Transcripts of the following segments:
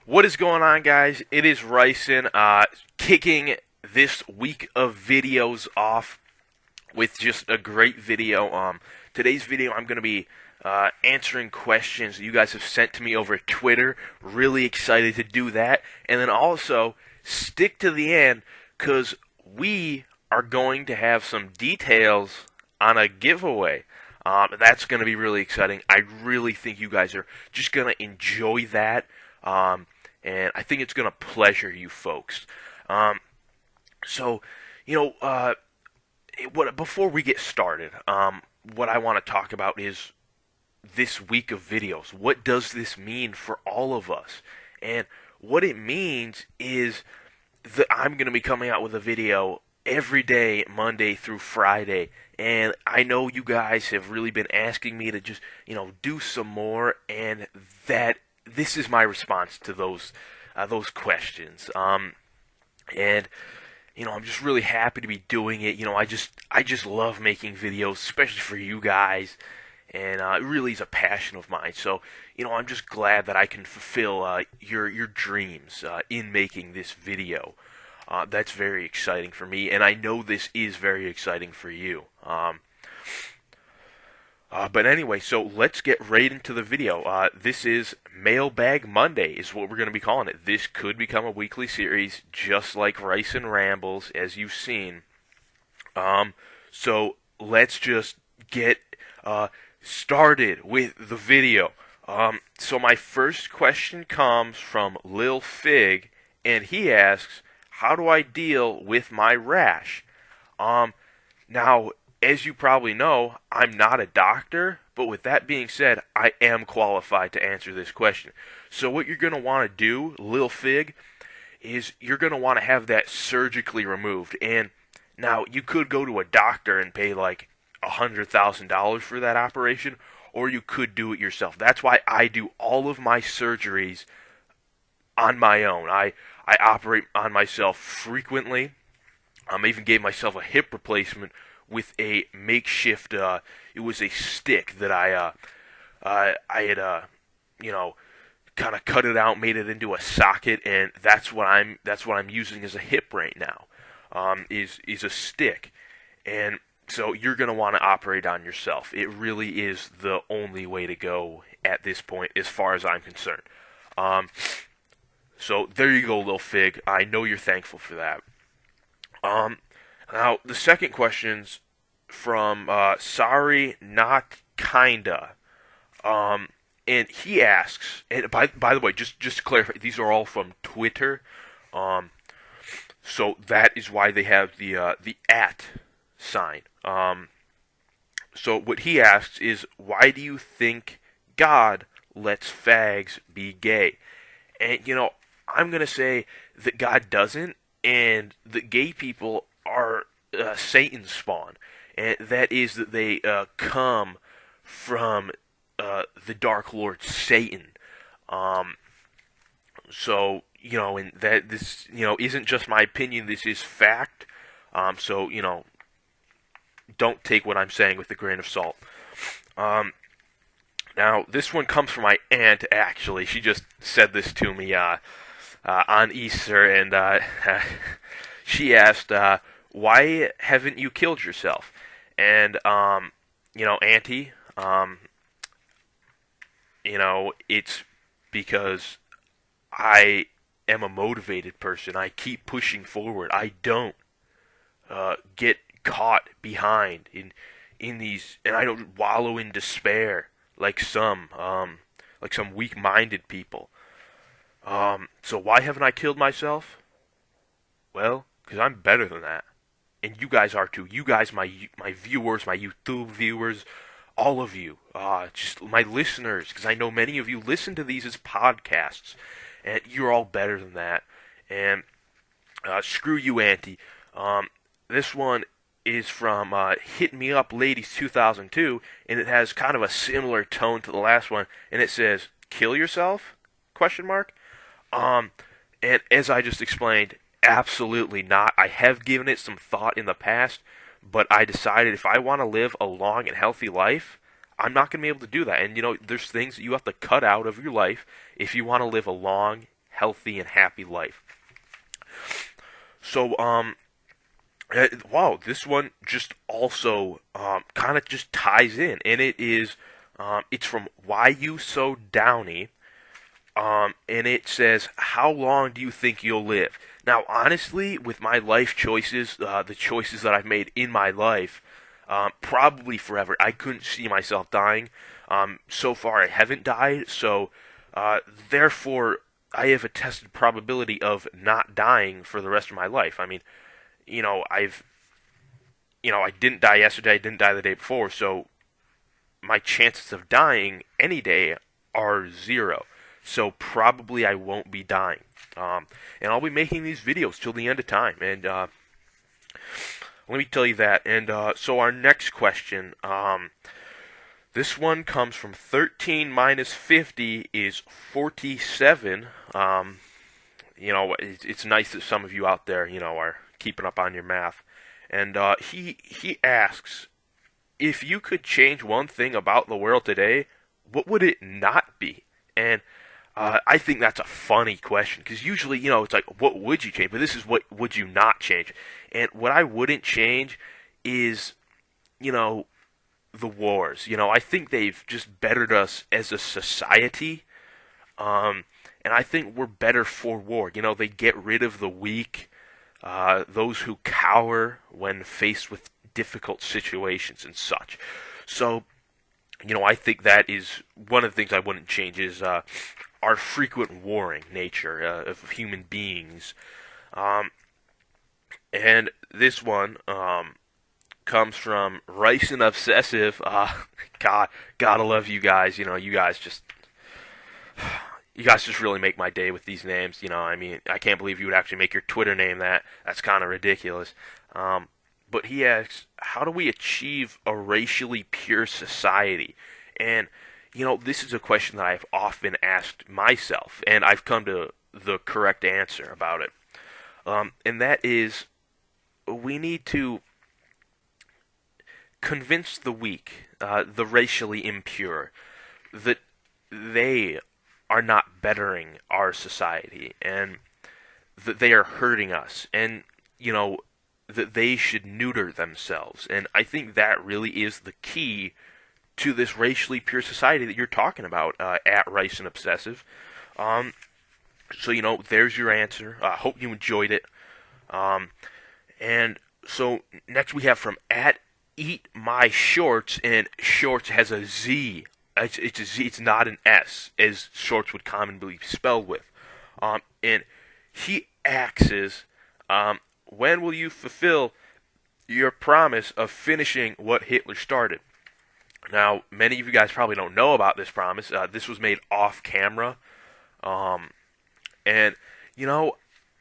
What is going on, guys? It is Ricen, kicking this week of videos off with just a great video. Today's video, I'm going to be answering questions you guys have sent to me over Twitter. Really excited to do that. And then also, stick to the end, because we are going to have some details on a giveaway. That's going to be really exciting. I really think you guys are just going to enjoy that. And I think it's going to pleasure you folks. Before we get started, what I want to talk about is this week of videos. What does this mean for all of us? And what it means is that I'm going to be coming out with a video every day, Monday through Friday. And I know you guys have really been asking me to just, do some more, and that this is my response to those questions. I'm just really happy to be doing it. I just love making videos, especially for you guys, and it really is a passion of mine. So, I'm just glad that I can fulfill your dreams in making this video. That's very exciting for me, and I know this is very exciting for you. But anyway, so let's get right into the video. This is Mailbag Monday, is what we're going to be calling it. This could become a weekly series, just like Ricen Rambles, as you've seen. So let's just get started with the video. So my first question comes from Lil Fig, and he asks, how do I deal with my rash? Now, as you probably know, I'm not a doctor, but with that being said, I am qualified to answer this question. So what you're going to want to do, Lil Fig, is you're going to want to have that surgically removed. And now, you could go to a doctor and pay like $100,000 for that operation, or you could do it yourself. That's why I do all of my surgeries on my own. I operate on myself frequently. I even gave myself a hip replacement with a makeshift, it was a stick that I had, kind of cut it out, made it into a socket, and that's what I'm using as a hip right now, is a stick. And so you're going to want to operate on yourself. It really is the only way to go at this point, as far as I'm concerned. So there you go, Lil Fig. I know you're thankful for that. Now, the second question's from Sorry Not Kinda. And he asks, and by the way, just to clarify, these are all from Twitter. So that is why they have the @ sign. So what he asks is, why do you think God lets fags be gay? And, I'm going to say that God doesn't, and that gay people are Satan's spawn. And that is that they come from the Dark Lord Satan. So, and that this, isn't just my opinion, this is fact. So, don't take what I'm saying with a grain of salt. Now, this one comes from my aunt, actually. She just said this to me on Easter, and she asked, why haven't you killed yourself? And, Auntie, it's because I am a motivated person. I keep pushing forward. I don't get caught behind in these, and I don't wallow in despair like some weak-minded people. So why haven't I killed myself? Well, because I'm better than that. And you guys are too. You guys, my viewers, my YouTube viewers, all of you, just my listeners, because I know many of you listen to these as podcasts, and you're all better than that. And screw you, Auntie. This one is from Hit Me Up Ladies 2002, and it has kind of a similar tone to the last one, and it says, "Kill yourself?" Question mark. And as I just explained, absolutely not. I have given it some thought in the past, but I decided if I want to live a long and healthy life, I'm not going to be able to do that. And there's things that you have to cut out of your life if you want to live a long, healthy, and happy life. So, wow, this one just also kind of just ties in, and it's from Why You So Downy, and it says, "How long do you think you'll live?" Now, honestly, with my life choices, the choices that I've made in my life, probably forever. I couldn't see myself dying. So far, I haven't died, so therefore, I have a tested probability of not dying for the rest of my life. I mean, I didn't die yesterday, I didn't die the day before, so my chances of dying any day are zero. So probably I won't be dying. And I'll be making these videos till the end of time. And let me tell you that. And so our next question, this one comes from 13 minus 50 is 47. It's nice that some of you out there, are keeping up on your math. And he asks, if you could change one thing about the world today, what would it not be? And I think that's a funny question, because usually, it's like, what would you change? But this is, what would you not change? And what I wouldn't change is, the wars. I think they've just bettered us as a society, and I think we're better for war. They get rid of the weak, those who cower when faced with difficult situations and such. So, I think that is one of the things I wouldn't change is our frequent warring nature of human beings. And this one comes from Ricen Obsessive. Gotta love you guys. You guys just really make my day with these names. I mean, I can't believe you would actually make your Twitter name that. That's kind of ridiculous. But he asks, how do we achieve a racially pure society? And, this is a question that I've often asked myself, and I've come to the correct answer about it. And that is, we need to convince the weak, the racially impure, that they are not bettering our society, and that they are hurting us, and, that they should neuter themselves. And I think that really is the key to this racially pure society that you're talking about, at Ricen Obsessive. So, there's your answer. I hope you enjoyed it. And so next we have from at Eat My Shorts, and Shorts has a Z. It's a Z. It's not an S, as Shorts would commonly be spelled with. And he asks, when will you fulfill your promise of finishing what Hitler started? Now, many of you guys probably don't know about this promise. This was made off camera. And,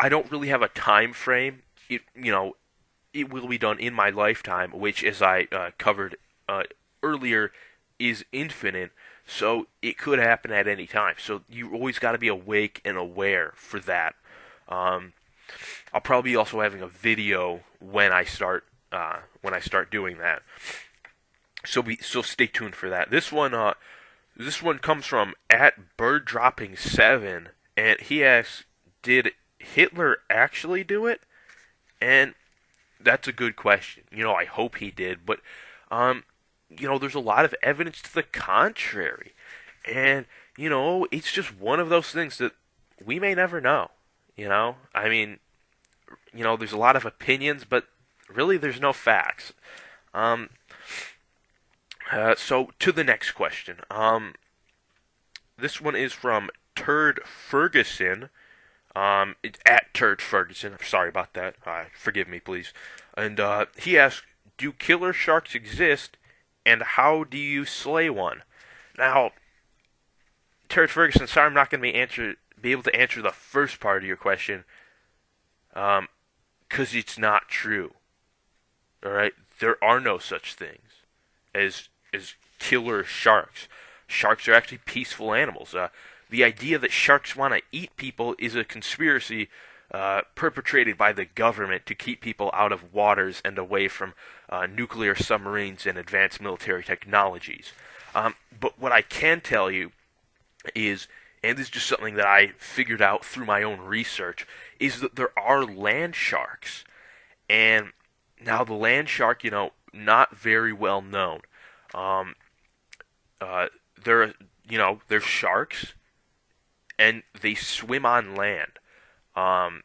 I don't really have a time frame. It will be done in my lifetime, which, as I covered earlier, is infinite. So it could happen at any time. So you always got to be awake and aware for that. I'll probably be also having a video when I start doing that. So stay tuned for that. This one comes from at birddropping7, and he asks, did Hitler actually do it? And that's a good question. I hope he did, but there's a lot of evidence to the contrary. And it's just one of those things that we may never know. I mean, there's a lot of opinions, but really there's no facts. So to the next question. This one is from Turd Ferguson. It's at Turd Ferguson. I'm sorry about that. Forgive me, please. And he asks, do killer sharks exist, and how do you slay one? Now, Turd Ferguson, sorry I'm not going to be able to answer the first part of your question, because it's not true. All right, there are no such things as killer sharks. Sharks are actually peaceful animals. The idea that sharks want to eat people is a conspiracy perpetrated by the government to keep people out of waters and away from nuclear submarines and advanced military technologies. But what I can tell you is, and this is just something that I figured out through my own research, is that there are land sharks. And now the land shark, not very well known. Um, they're sharks, and they swim on land. Um,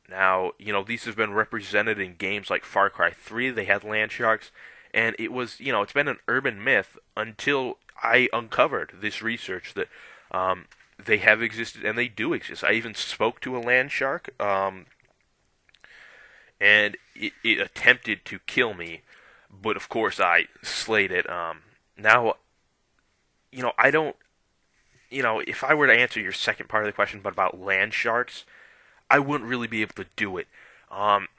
Now, these have been represented in games like Far Cry 3. They had land sharks, and it's been an urban myth until I uncovered this research that they have existed and they do exist. I even spoke to a land shark, and it attempted to kill me, but of course I slayed it. Now, I don't, if I were to answer your second part of the question, but about land sharks, I wouldn't really be able to do it. And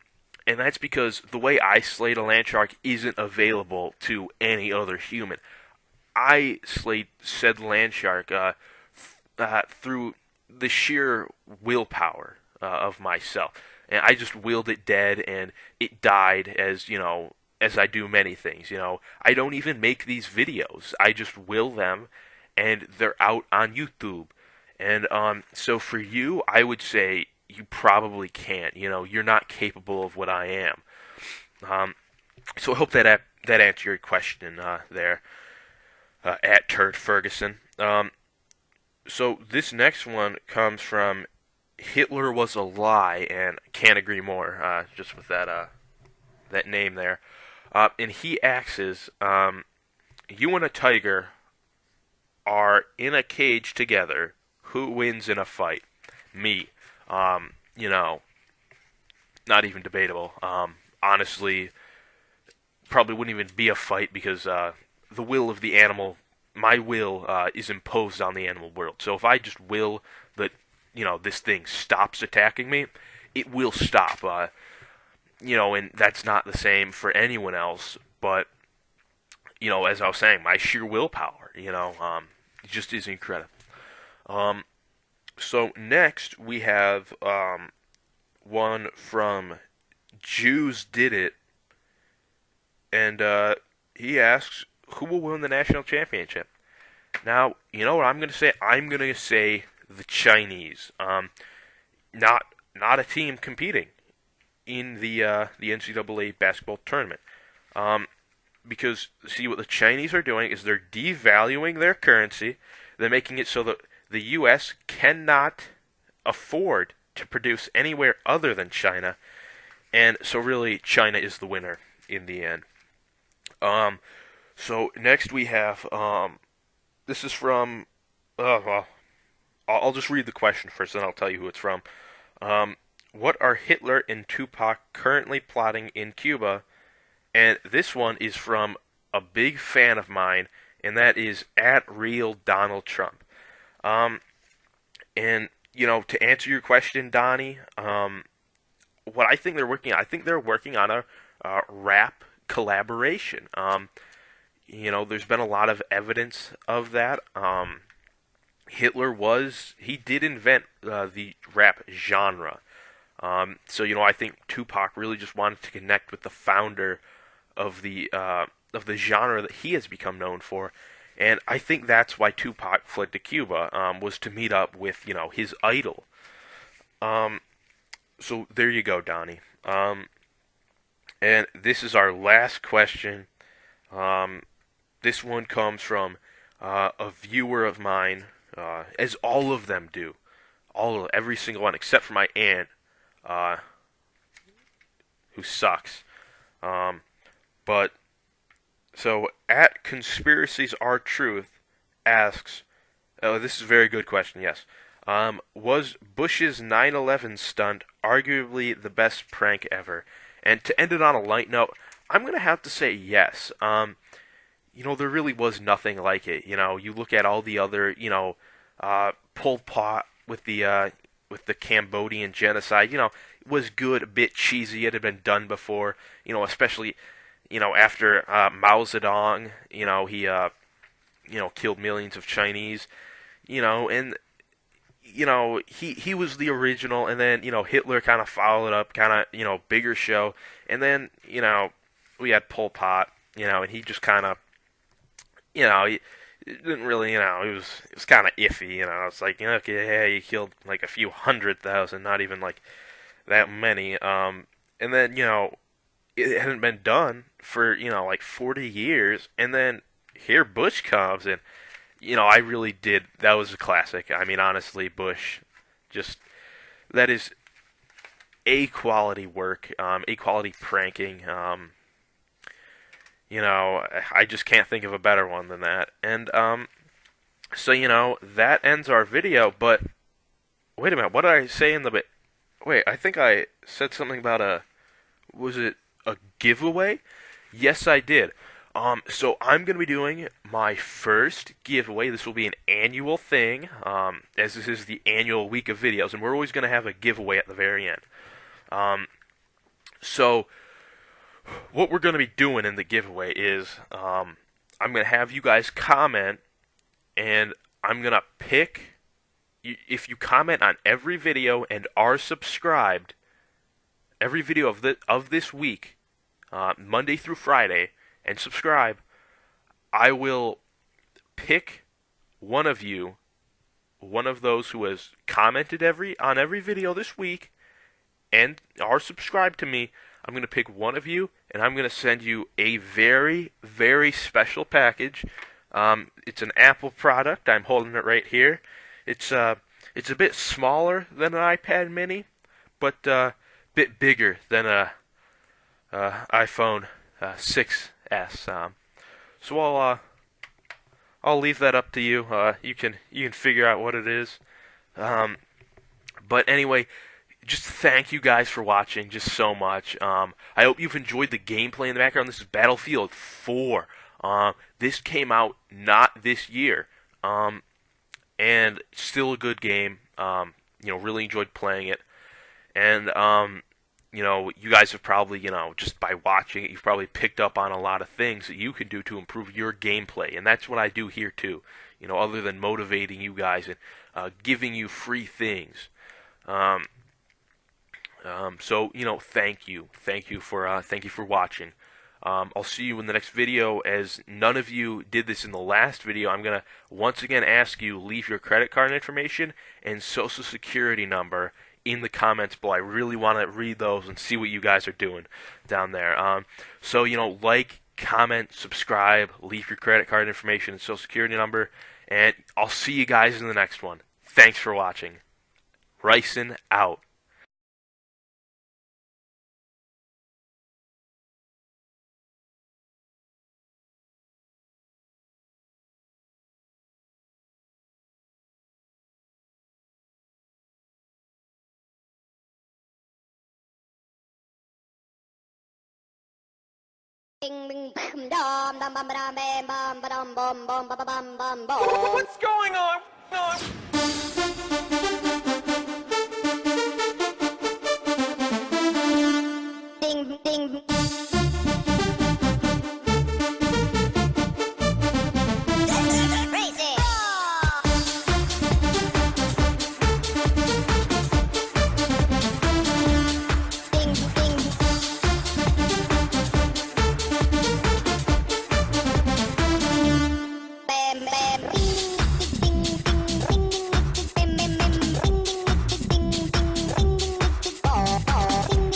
that's because the way I slayed a land shark isn't available to any other human. I slayed said land shark through the sheer willpower of myself. And I just willed it dead, and it died as I do many things. I don't even make these videos. I just will them, and they're out on YouTube. And so for you, I would say you probably can't. You're not capable of what I am. So I hope that answered your question there, at Turd Ferguson. So this next one comes from Hitler Was a Lie, and can't agree more. Just with that name there, and he asks, you and a tiger are in a cage together. Who wins in a fight? Me. Not even debatable. Honestly, probably wouldn't even be a fight because the will of the animal, my will, is imposed on the animal world. So if I just will that, this thing stops attacking me, it will stop. And that's not the same for anyone else. But, as I was saying, my sheer willpower, it just is incredible. So next we have one from Jews Did It, and he asks, who will win the national championship? Now, you know what I'm going to say? I'm going to say the Chinese. Not a team competing in the NCAA basketball tournament. Because, see, what the Chinese are doing is they're devaluing their currency. They're making it so that the U.S. cannot afford to produce anywhere other than China, and so really China is the winner in the end. So next we have, this is from, I'll just read the question first, then I'll tell you who it's from. What are Hitler and Tupac currently plotting in Cuba? And this one is from a big fan of mine, and that is @RealDonaldTrump. And, to answer your question, Donnie, what I think they're working on, I think they're working on a rap collaboration. There's been a lot of evidence of that. He did invent the rap genre. So, I think Tupac really just wanted to connect with the founder of the genre that he has become known for. And I think that's why Tupac fled to Cuba, was to meet up with, his idol. So there you go, Donnie. And this is our last question. This one comes from a viewer of mine, as all of them do. Every single one, except for my aunt, who sucks. But so @Conspiracies Are Truth asks, this is a very good question, yes. Was Bush's 9/11 stunt arguably the best prank ever? And to end it on a light note, I'm going to have to say yes. There really was nothing like it. You look at all the other, Pol Pot with the Cambodian genocide, it was good, a bit cheesy, it had been done before, especially, after Mao Zedong, he, killed millions of Chinese, and, he was the original, and then Hitler kind of followed up, kind of bigger show, and then we had Pol Pot, and he just kind of he didn't really it was kind of iffy, it's like okay, yeah, he killed like a few 100,000, not even like that many, and then it hadn't been done for like 40 years, and then here Bush comes, and I really did. That was a classic. I mean, honestly, Bush, just that is A quality work, A quality pranking. I just can't think of a better one than that. And so that ends our video. But wait a minute, what did I say in the bit? Wait, I think I said something about was it a giveaway? Yes, I did. So I'm going to be doing my first giveaway. This will be an annual thing, as this is the annual week of videos, and we're always going to have a giveaway at the very end. So what we're going to be doing in the giveaway is I'm going to have you guys comment, and I'm going to pick, if you comment on every video and are subscribed, every video of this week, Monday through Friday, and subscribe, I will pick one of you, one of those who has commented on every video this week and are subscribed to me. I'm going to pick one of you, and I'm going to send you a very, very special package. It's an Apple product. I'm holding it right here. It's a bit smaller than an iPad mini, but a bit bigger than a iPhone 6S. So I'll leave that up to you. You can figure out what it is. But anyway, just thank you guys for watching just so much. I hope you've enjoyed the gameplay in the background. This is Battlefield 4. This came out not this year, and still a good game. Really enjoyed playing it, and you guys have probably, just by watching it, you've probably picked up on a lot of things that you can do to improve your gameplay, and that's what I do here too. Other than motivating you guys and giving you free things. So thank you for watching. I'll see you in the next video. As none of you did this in the last video, I'm gonna once again ask you leave your credit card information and social security number in the comments below. I really want to read those and see what you guys are doing down there. So like, comment, subscribe, leave your credit card information and social security number, and I'll see you guys in the next one. Thanks for watching. Ricen out. What's going on? Ding, ding. Racing. Ding, ding. Bam, bam. Ding, ding, ding, ding, ding. Bam, bam, bam. Ding, ding, ding, ding, ding, ding. Oh, oh. Ding,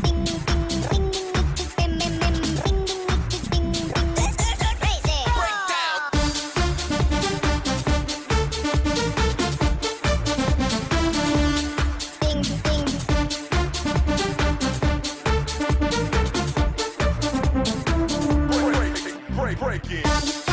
ding, ding, ding, ding. Bam, bam, bam. Ding, ding, ding, ding. Racing. Ding, ding. Break it.